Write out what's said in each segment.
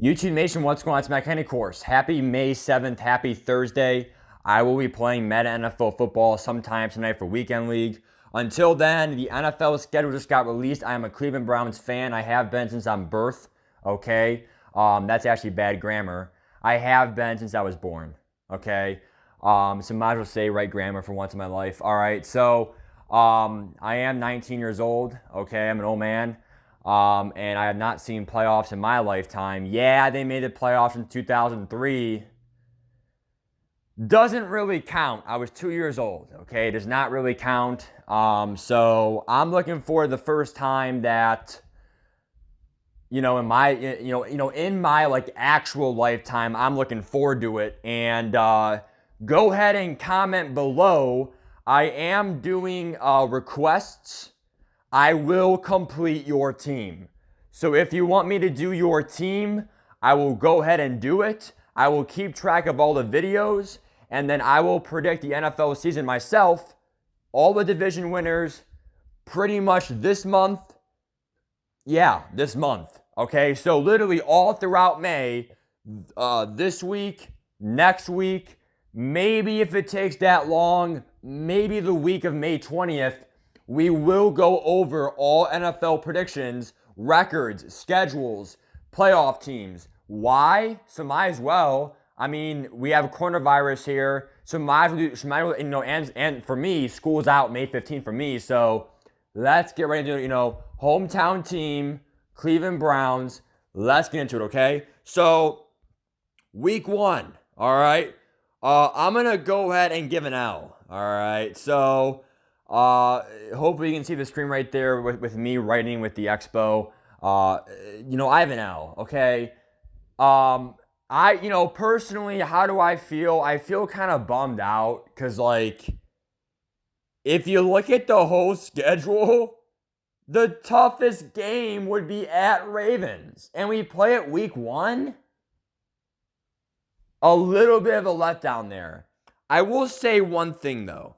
YouTube Nation, what's going on? It's Matt Kenny Course. Happy May 7th. Happy Thursday. I will be playing Meta NFL football sometime tonight for Weekend League. Until then, the NFL schedule just got released. I am a Cleveland Browns fan. I have been since I'm birth. Okay? That's actually bad grammar. I have been since I was born. Okay? So might as well say right grammar for once in my life. All right. So I am 19 years old. Okay? I'm an old man. And I have not seen playoffs in my lifetime. Yeah, they made the playoffs in 2003. Doesn't really count. I was 2 years old. Okay, does not really count. So I'm looking for the first time that, in my, in my like actual lifetime, I'm looking forward to it. And go ahead and comment below. I am doing requests. I will complete your team. So if you want me to do your team, I will go ahead and do it. I will keep track of all the videos, and then I will predict the NFL season myself, all the division winners, pretty much this month. Yeah, this month. Okay, so literally all throughout May, this week, next week, maybe if it takes that long, maybe the week of May 20th, we will go over all NFL predictions, records, schedules, playoff teams. Why? So might as well. I mean, we have coronavirus here, so might as well, and for me, school's out May 15th for me, so let's get ready to do, hometown team, Cleveland Browns. Let's get into it, okay? So, week 1, all right? I'm going to go ahead and give an L, all right? So, hopefully you can see the screen right there with me writing with the Expo. I have an L, okay? Personally, how do I feel? I feel kind of bummed out because, if you look at the whole schedule, the toughest game would be at Ravens. And we play it week 1? A little bit of a letdown there. I will say one thing, though.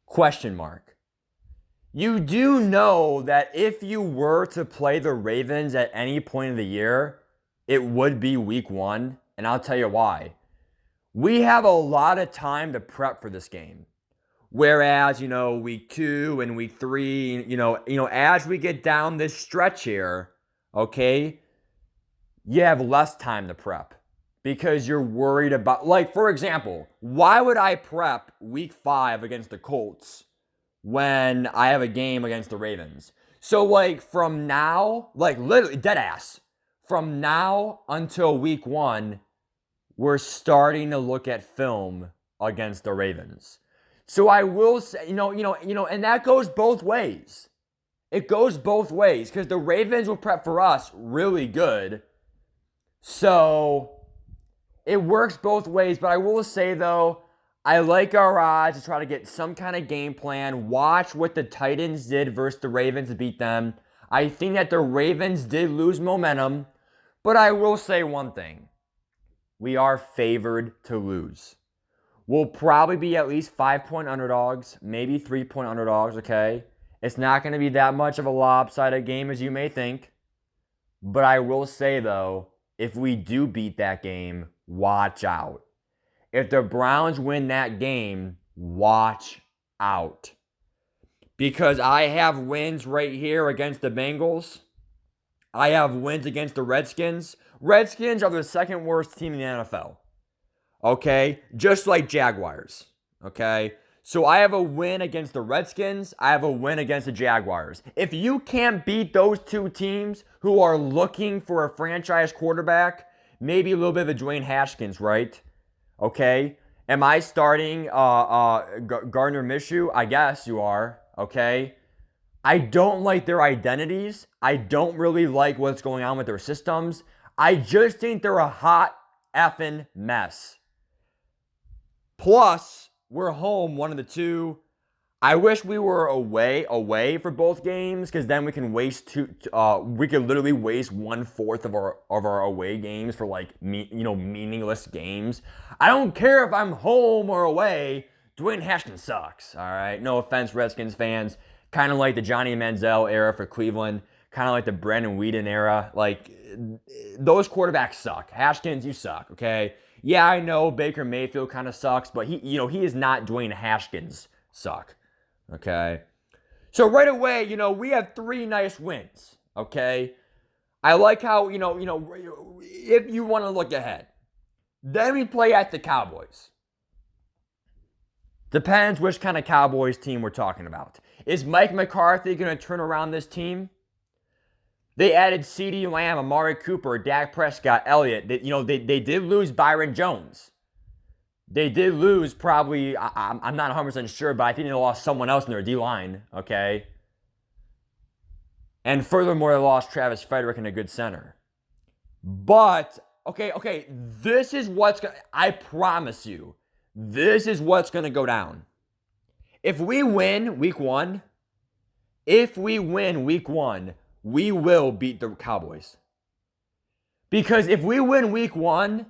Question mark. You do know that if you were to play the Ravens at any point of the year, it would be week 1, and I'll tell you why. We have a lot of time to prep for this game. Whereas, week 2 and week 3, as we get down this stretch here, okay, you have less time to prep. Because you're worried about, for example, why would I prep week 5 against the Colts when I have a game against the Ravens? So, from now, literally, dead ass, from now until week 1, we're starting to look at film against the Ravens. So I will say, and that goes both ways. It goes both ways because the Ravens will prep for us really good. So it works both ways, but I will say, though, I like our odds to try to get some kind of game plan. Watch what the Titans did versus the Ravens to beat them. I think that the Ravens did lose momentum, but I will say one thing. We are favored to lose. We'll probably be at least 5-point underdogs, maybe 3-point underdogs, okay? It's not going to be that much of a lopsided game as you may think. But I will say, though, if we do beat that game, watch out. If the Browns win that game, watch out. Because I have wins right here against the Bengals. I have wins against the Redskins. Redskins are the second worst team in the NFL. Okay? Just like Jaguars. Okay? So I have a win against the Redskins. I have a win against the Jaguars. If you can't beat those two teams who are looking for a franchise quarterback, maybe a little bit of a Dwayne Haskins, right? Okay? Am I starting Gardner Minshew? I guess you are. Okay? I don't like their identities. I don't really like what's going on with their systems. I just think they're a hot effing mess. Plus, we're home, one of the two. I wish we were away for both games, because then we can we could literally waste 1/4 of our away games for meaningless games. I don't care if I'm home or away. Dwayne Haskins sucks. All right, no offense, Redskins fans. Kind of like the Johnny Manziel era for Cleveland. kind of like the Brandon Whedon era. Like, those quarterbacks suck. Haskins, you suck, okay? Yeah, I know Baker Mayfield kind of sucks, but he is not Dwayne Haskins suck, okay? So right away, we have 3 nice wins, okay? I like how, if you want to look ahead. Then we play at the Cowboys. Depends which kind of Cowboys team we're talking about. Is Mike McCarthy going to turn around this team? They added CeeDee Lamb, Amari Cooper, Dak Prescott, Elliott. They did lose Byron Jones. They did lose probably, I'm not 100% sure, but I think they lost someone else in their D-line, okay? And furthermore, they lost Travis Frederick in a good center. But, okay, this is what's going to, I promise you, this is what's going to go down. If we win week 1, we will beat the Cowboys. Because if we win week 1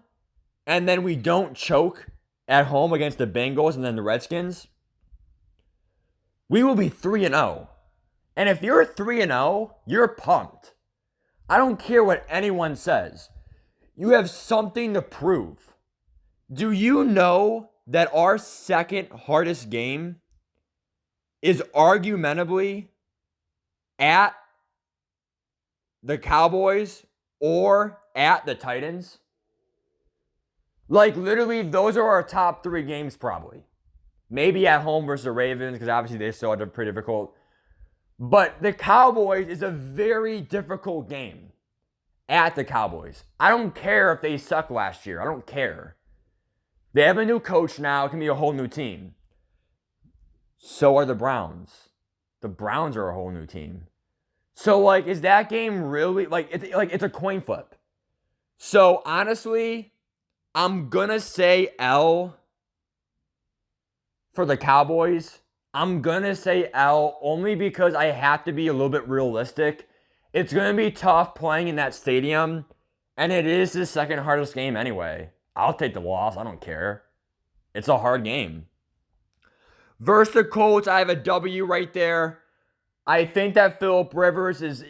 and then we don't choke at home against the Bengals and then the Redskins, we will be 3-0. And if you're 3-0, you're pumped. I don't care what anyone says. You have something to prove. Do you know that our second hardest game is argumentably at the Cowboys or at the Titans? Like, literally, those are our top 3 games probably. Maybe at home versus the Ravens, because obviously they still are pretty difficult. But the Cowboys is a very difficult game at the Cowboys. I don't care if they suck last year. I don't care. They have a new coach now. It can be a whole new team. So are the Browns. The Browns are a whole new team. So, like, is that game really, it's a coin flip. So, honestly, I'm going to say L for the Cowboys. I'm going to say L only because I have to be a little bit realistic. It's going to be tough playing in that stadium, and it is the second hardest game anyway. I'll take the loss. I don't care. It's a hard game. Versus the Colts, I have a W right there. I think that Phillip Rivers is,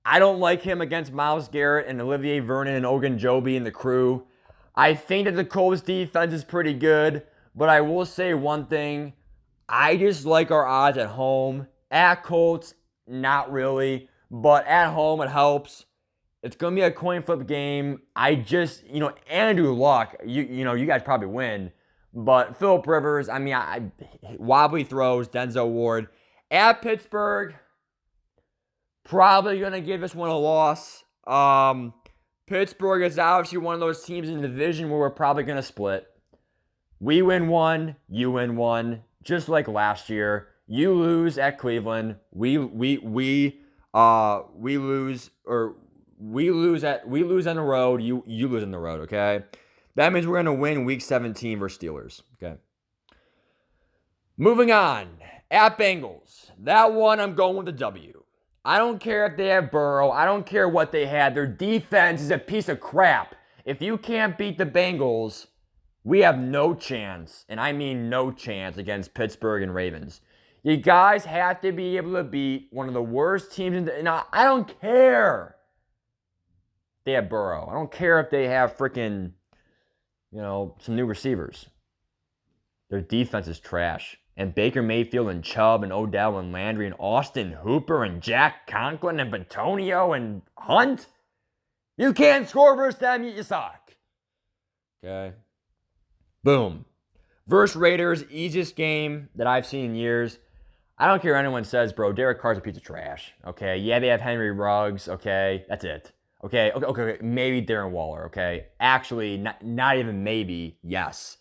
I don't like him against Myles Garrett and Olivier Vernon and Ogunjobi and the crew. I think that the Colts defense is pretty good, but I will say one thing. I just like our odds at home. At Colts, not really, but at home it helps. It's going to be a coin flip game. I just, Andrew Luck, you guys probably win, but Phillip Rivers, wobbly throws, Denzel Ward. At Pittsburgh, probably going to give this one a loss. Pittsburgh is obviously one of those teams in the division where we're probably going to split. We win 1, you win 1, just like last year. You lose at Cleveland. We lose on the road. You lose on the road, okay? That means we're going to win week 17 versus Steelers, okay? Moving on. At Bengals. That one, I'm going with a W. I don't care if they have Burrow. I don't care what they had. Their defense is a piece of crap. If you can't beat the Bengals, we have no chance, and I mean no chance, against Pittsburgh and Ravens. You guys have to be able to beat one of the worst teams in the... Now, I don't care if they have Burrow. I don't care if they have freaking, some new receivers. Their defense is trash. And Baker Mayfield and Chubb and Odell and Landry and Austin Hooper and Jack Conklin and Batonio and Hunt. You can't score versus them, you suck. Okay. Boom. Versus Raiders, easiest game that I've seen in years. I don't care what anyone says, bro. Derek Carr's a piece of trash. Okay. Yeah, they have Henry Ruggs. Okay. That's it. Okay. Maybe Darren Waller. Okay. Actually, not even maybe. Yes.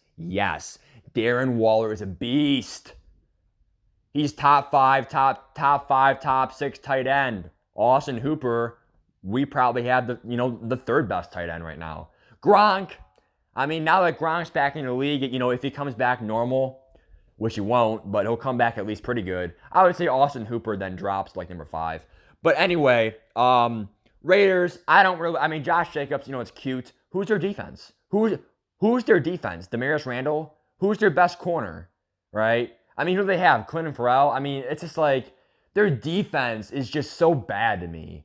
Darren Waller is a beast. He's top 6 tight end. Austin Hooper, we probably have the third best tight end right now. Gronk. Now that Gronk's back in the league, if he comes back normal, which he won't, but he'll come back at least pretty good. I would say Austin Hooper then drops like number 5. But anyway, Raiders, I don't really, Josh Jacobs, it's cute. Who's their defense? Who's their defense? Demarius Randall? Who's their best corner, right? Who do they have? Clinton Farrell? It's just like, their defense is just so bad to me.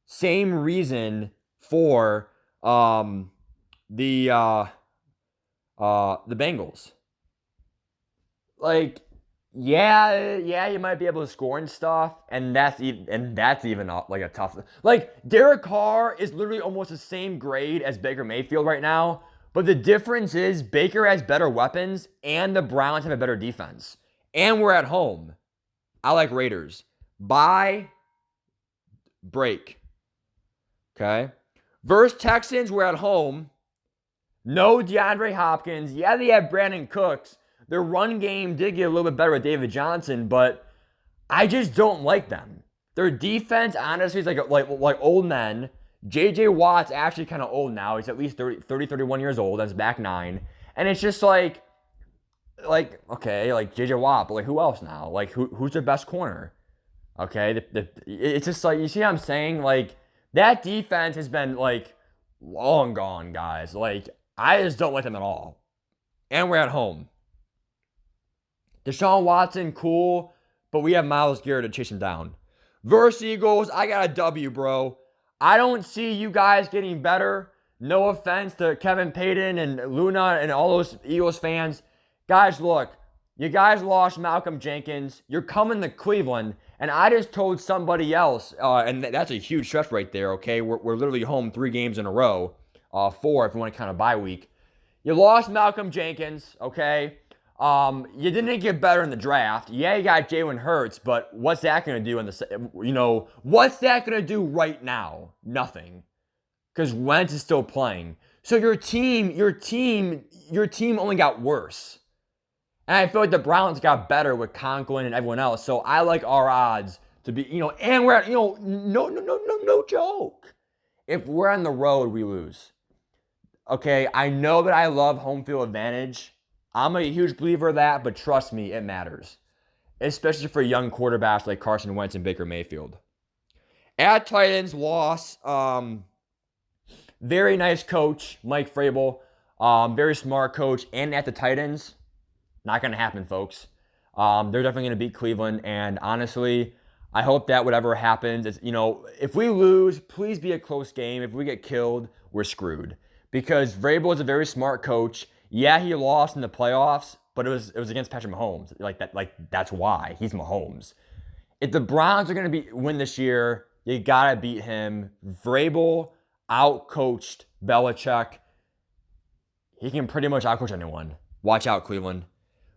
Same reason for the Bengals. Like, yeah, you might be able to score and stuff, and that's even like a tough. Like, Derek Carr is literally almost the same grade as Baker Mayfield right now, but the difference is Baker has better weapons, and the Browns have a better defense, and we're at home. I like Raiders. Bye. Break. Okay. Versus Texans, we're at home. No DeAndre Hopkins. Yeah, they have Brandon Cooks. Their run game did get a little bit better with David Johnson, but I just don't like them. Their defense, honestly, is like old men. J.J. Watt's actually kind of old now. He's at least 31 years old. That's back 9. And it's just like okay, like J.J. Watt, but like who else now? Like who's their best corner? Okay, it's just like, you see what I'm saying? Like, that defense has been like long gone, guys. Like, I just don't like them at all. And we're at home. Deshaun Watson, cool, but we have Myles Garrett to chase him down. Versus Eagles, I got a W, bro. I don't see you guys getting better. No offense to Kevin Payton and Luna and all those Eagles fans. Guys, look, you guys lost Malcolm Jenkins. You're coming to Cleveland. And I just told somebody else, and that's a huge stretch right there, okay? We're literally home 3 games in a row. 4 if you want to count a bye week. You lost Malcolm Jenkins, okay? You didn't get better in the draft. Yeah, you got Jalen Hurts, but what's that going to do what's that going to do right now? Nothing. Because Wentz is still playing. So your team only got worse. And I feel like the Browns got better with Conklin and everyone else. So I like our odds to be, and we're at, no joke. If we're on the road, we lose. Okay, I know that I love home field advantage. I'm a huge believer of that, but trust me, it matters. Especially for young quarterbacks like Carson Wentz and Baker Mayfield. At Titans, loss. Very nice coach, Mike Vrabel. Very smart coach. And at the Titans, not going to happen, folks. They're definitely going to beat Cleveland. And honestly, I hope that whatever happens, if we lose, please be a close game. If we get killed, we're screwed. Because Vrabel is a very smart coach. Yeah, he lost in the playoffs, but it was against Patrick Mahomes. That's why. He's Mahomes. If the Browns are going to win this year, you got to beat him. Vrabel out-coached Belichick. He can pretty much out-coach anyone. Watch out, Cleveland.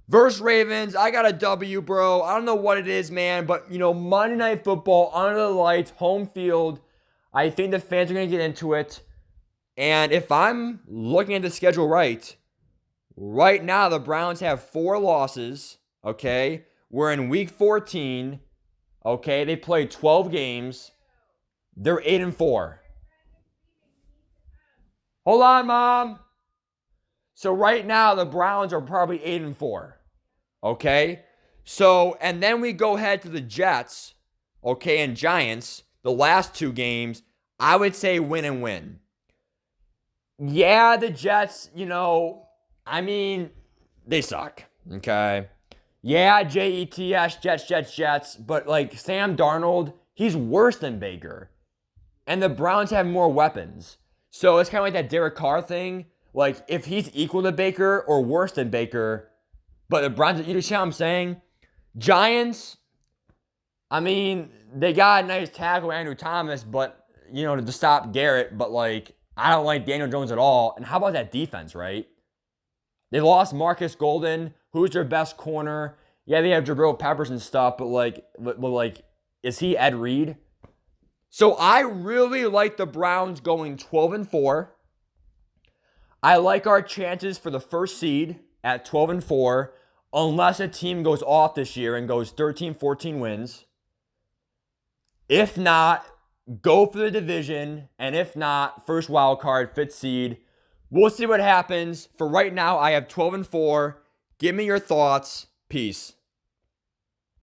Versus Ravens, I got a W, bro. I don't know what it is, man, but, Monday Night Football, under the lights, home field. I think the fans are going to get into it. And if I'm looking at the schedule right now the Browns have 4 losses, okay? We're in week 14, okay? They played 12 games. They're 8-4. Hold on, Mom. So right now the Browns are probably 8-4. Okay? So, and then we go ahead to the Jets, okay, and Giants, the last 2 games, I would say win and win. Yeah, the Jets, they suck, okay? Yeah, Jets, Jets, but like Sam Darnold, he's worse than Baker. And the Browns have more weapons. So it's kind of like that Derek Carr thing. Like, if he's equal to Baker or worse than Baker, but the Browns, you see what I'm saying? Giants, they got a nice tackle, Andrew Thomas, but, to stop Garrett, but, I don't like Daniel Jones at all. And how about that defense, right? They lost Marcus Golden, who's their best corner. Yeah, they have Jabril Peppers and stuff, but is he Ed Reed? So I really like the Browns going 12-4. I like our chances for the first seed at 12-4, unless a team goes off this year and goes 13-14 wins. If not, go for the division, and if not, first wild card, 5th seed. We'll see what happens. For right now, I have 12-4. Give me your thoughts. Peace.